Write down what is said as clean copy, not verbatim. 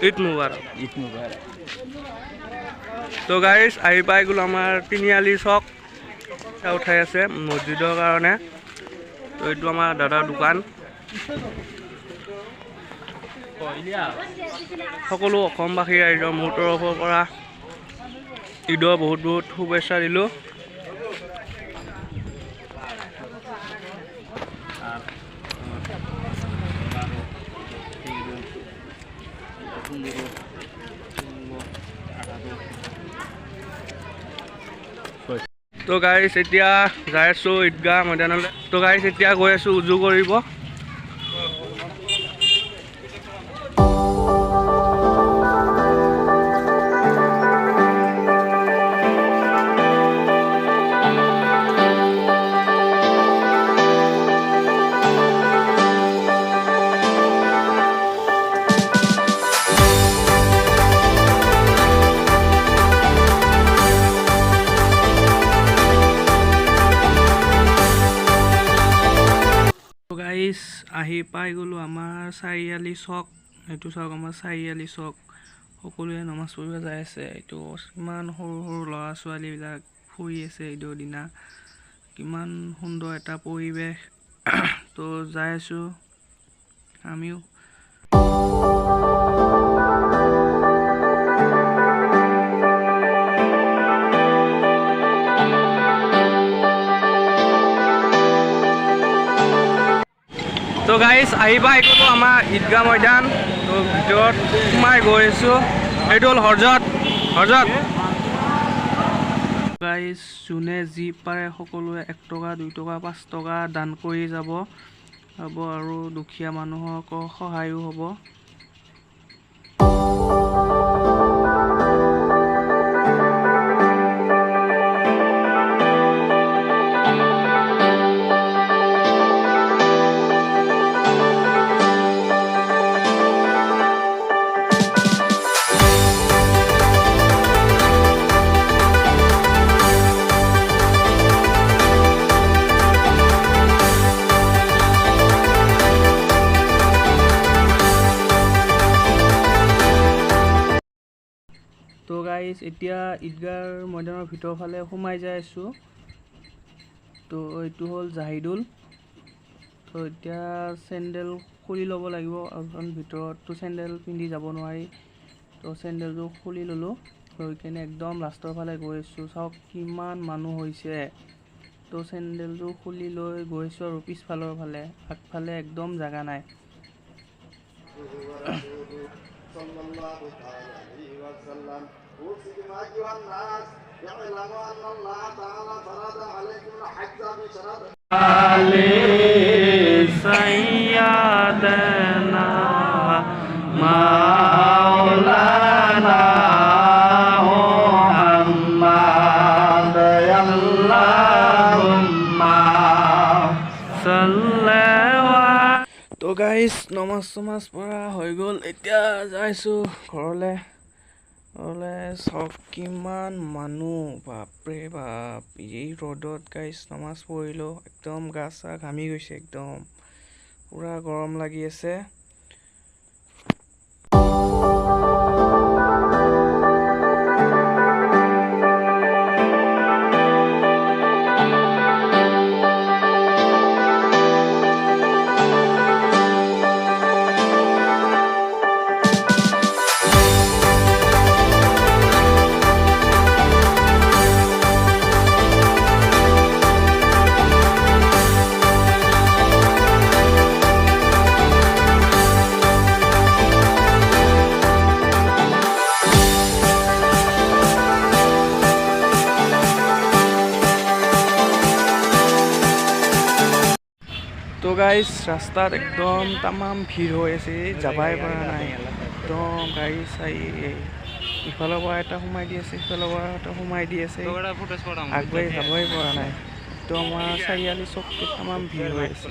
ঈদ মুবাৰক। ঈদ মুবাৰক। তো গাইজ আহি পাই গ'লো আমাৰ তিনিআলি চক উঠাই আছে মছজিদৰ কাৰণে। তো এইটো আমাৰ দাদাৰ দোকান। সকলো অসমবাসী ৰাইজৰ মোৰ তৰফৰ পৰা ঈদৰ বহুত বহুত শুভেচ্ছা দিলোঁ। তো গাইজ এতিয়া যাই আছোঁ ঈদগাহ ময়দানলৈ। তো গাইজ এতিয়া গৈ আছোঁ উজু কৰিব। গাইজ আহি পাই গ'লোঁ আমাৰ চাৰিআলি চক। এইটো চাওক আমাৰ চাৰিআলি চক। সকলোৱে নমাজ পঢ়িব যাই আছে। এইটো কিমান সৰু সৰু ল'ৰা ছোৱালীবিলাক ফুৰি আছে ঈদৰ দিনা। কিমান সুন্দৰ এটা পৰিৱেশ। তো যাই আছোঁ আমিও। তো গাইজ আহি পাই গ'লোঁ আমাৰ ঈদগাহ ময়দান। তো ভিতৰত সোমাই গৈ আছোঁ। এইটো হ'ল হজৰত। গাইজ যোনে যি পাৰে সকলোৱে 1 টকা 2 টকা 5 টকা দান কৰি যাব আৰু দুখীয়া মানুহক সহায়ো হ'ব। তো গাইজ এতিয়া ঈদগাহ ময়দানৰ ভিতৰৰ ফালে সোমাই যাই আছোঁ। তো এইটো হ'ল জাহিদুল। তো এতিয়া চেণ্ডেল খুলি ল'ব লাগিব কাৰণ ভিতৰততো চেণ্ডেল পিন্ধি যাব নোৱাৰি। তো চেণ্ডেলযোৰ খুলি ল'লোঁ। লৈ কিনে একদম লাষ্টৰ ফালে গৈ আছোঁ। চাওক কিমান মানুহ হৈছে। তো চেণ্ডেলযোৰ খুলি লৈ গৈছোঁ আৰু পিছফালৰ ফালে। আগফালে একদম জাগা নাই। তো গাইজ নমাজ পঢ়া হৈ গ'ল। এতিয়া যাইছোঁ ঘৰলৈ। চাওক কিমান মানুহ, বাপৰে বাপ। এই ৰ'দত গাইজ নমাজ পঢ়িলোঁ। একদম গা চা ঘামি গৈছে। একদম পুৰা গৰম লাগি আছে। তো গাইজ ৰাস্তাত একদম তামাম ভিৰ হৈ আছে। যাবাই পৰা নাই। একদম গাড়ী চাই ইফালৰ পৰা এটা সোমাই দি আছে, সিফালৰ পৰা এটা সোমাই দি আছে। আগবাঢ়ি যাবই পৰা নাই। তো আমাৰ চাৰিআলি চকটোত তামাম ভিৰ হৈ আছে।